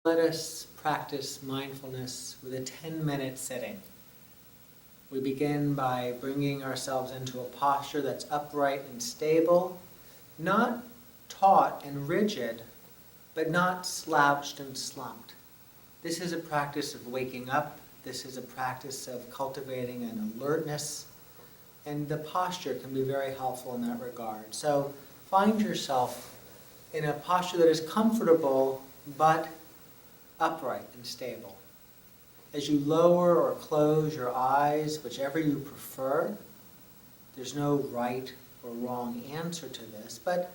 Let us practice mindfulness with a 10-minute sitting. We begin by bringing ourselves into a posture that's upright and stable, not taut and rigid, but not slouched and slumped. This is a practice of waking up. This is a practice of cultivating an alertness, and the posture can be very helpful in that regard. So find yourself in a posture that is comfortable but upright and stable. As you lower or close your eyes, whichever you prefer, there's no right or wrong answer to this, but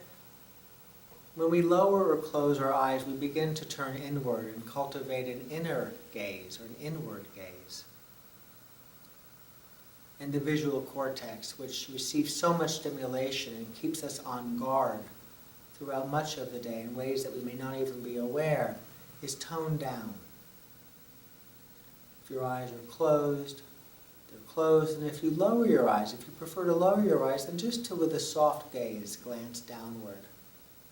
when we lower or close our eyes, we begin to turn inward and cultivate an inner gaze or an inward gaze. And the visual cortex, which receives so much stimulation and keeps us on guard throughout much of the day in ways that we may not even be aware, is toned down. If your eyes are closed, they're closed. And if you lower your eyes, if you prefer to lower your eyes, then just to, with a soft gaze, glance downward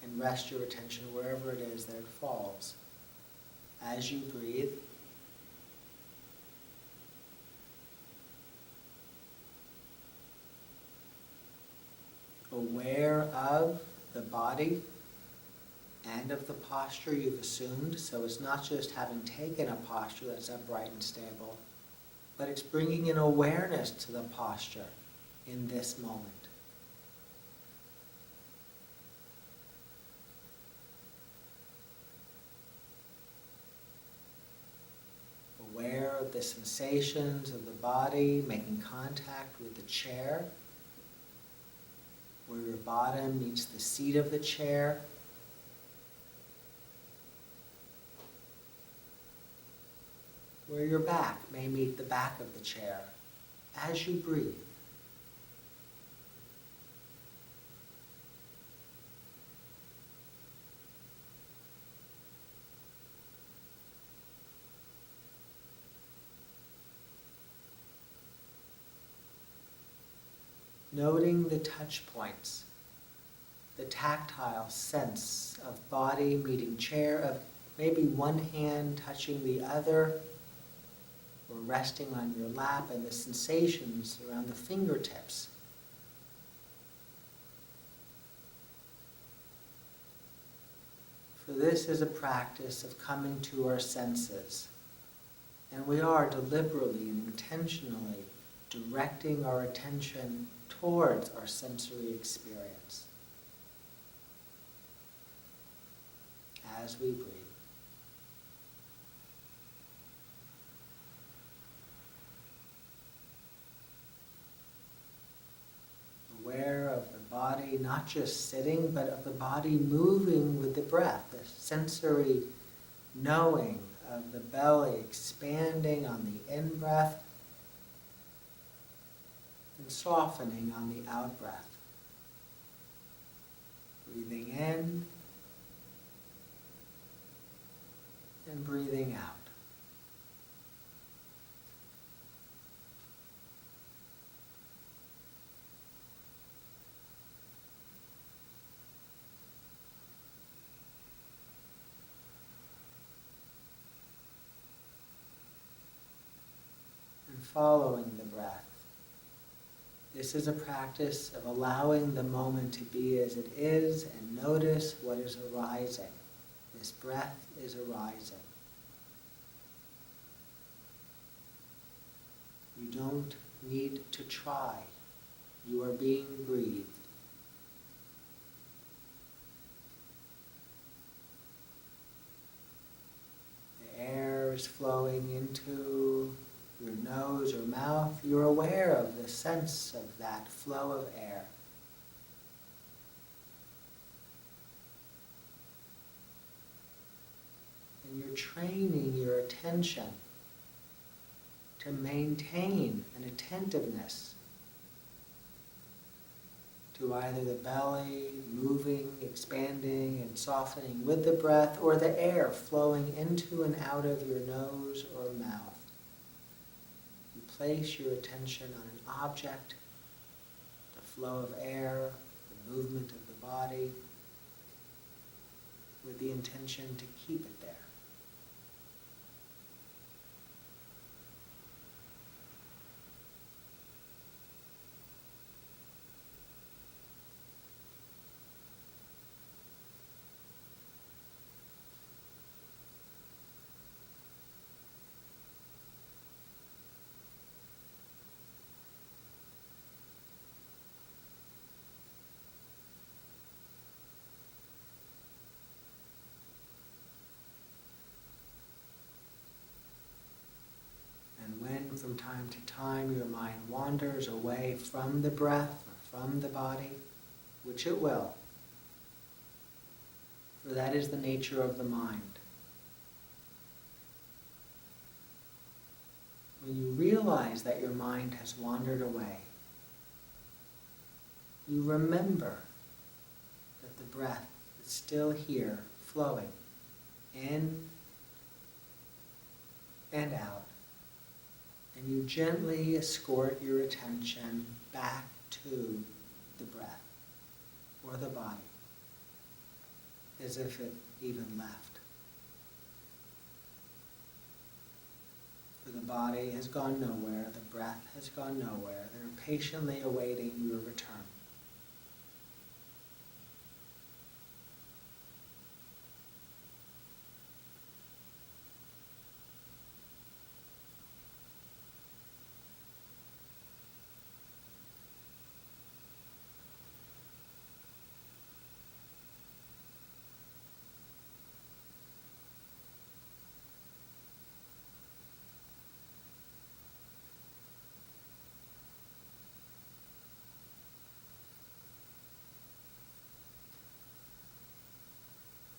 and rest your attention wherever it is that it falls. As you breathe, aware of the body and of the posture you've assumed. So it's not just having taken a posture that's upright and stable, but it's bringing in awareness to the posture in this moment. Aware of the sensations of the body, making contact with the chair, where your bottom meets the seat of the chair. Where your back may meet the back of the chair as you breathe. Noting the touch points, the tactile sense of body meeting chair, of maybe one hand touching the other, or resting on your lap, and the sensations around the fingertips. For this is a practice of coming to our senses, and we are deliberately and intentionally directing our attention towards our sensory experience as we breathe. Aware of the body not just sitting, but of the body moving with the breath, the sensory knowing of the belly expanding on the in-breath and softening on the out-breath. Breathing in and breathing out. And following the breath. This is a practice of allowing the moment to be as it is and notice what is arising. This breath is arising. You don't need to try. You are being breathed. The air is flowing into your nose or mouth. You're aware of the sense of that flow of air. And you're training your attention to maintain an attentiveness to either the belly moving, expanding, and softening with the breath, or the air flowing into and out of your nose or mouth. You place your attention on an object, the flow of air, the movement of the body, with the intention to keep it there. from time to time your mind wanders away from the breath or from the body, which it will, for that is the nature of the mind. When you realize that your mind has wandered away, you remember that the breath is still here, flowing in and out, and you gently escort your attention back to the breath or the body, as if it even left. For the body has gone nowhere, the breath has gone nowhere. They're patiently awaiting your return.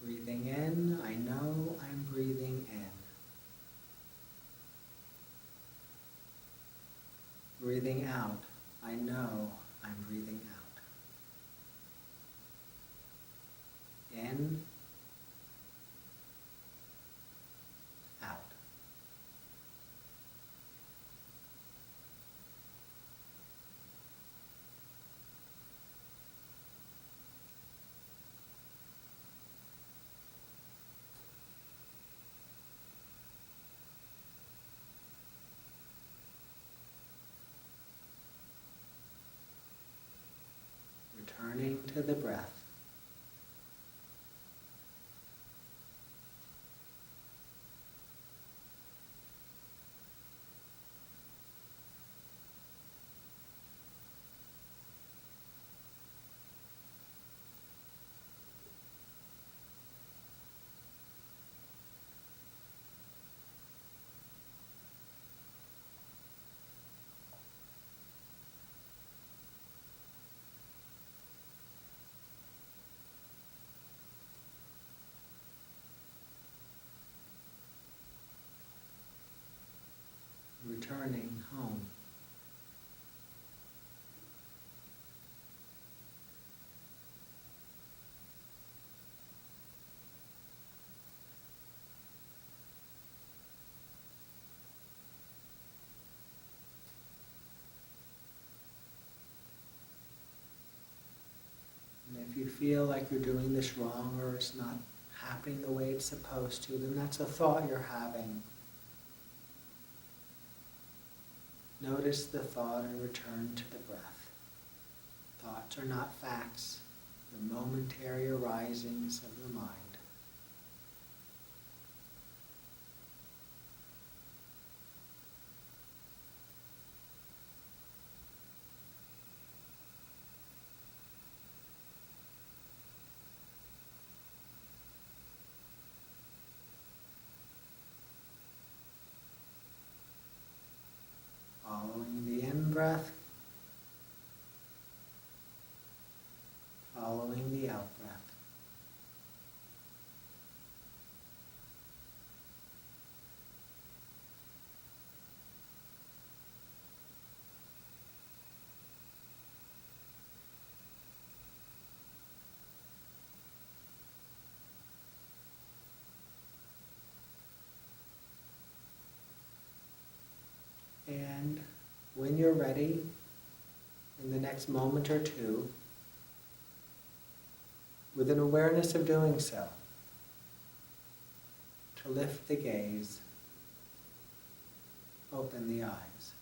Breathing in, I know I'm breathing in. Breathing out, I know I'm breathing out. In, out. Returning to the breath. Returning home. And if you feel like you're doing this wrong or it's not happening the way it's supposed to, then that's a thought you're having. Notice the thought and return to the breath. Thoughts are not facts. They're momentary arisings of the mind. Following the in-breath, following the out-breath. And when you're ready, in the next moment or two, with an awareness of doing so, to lift the gaze, open the eyes.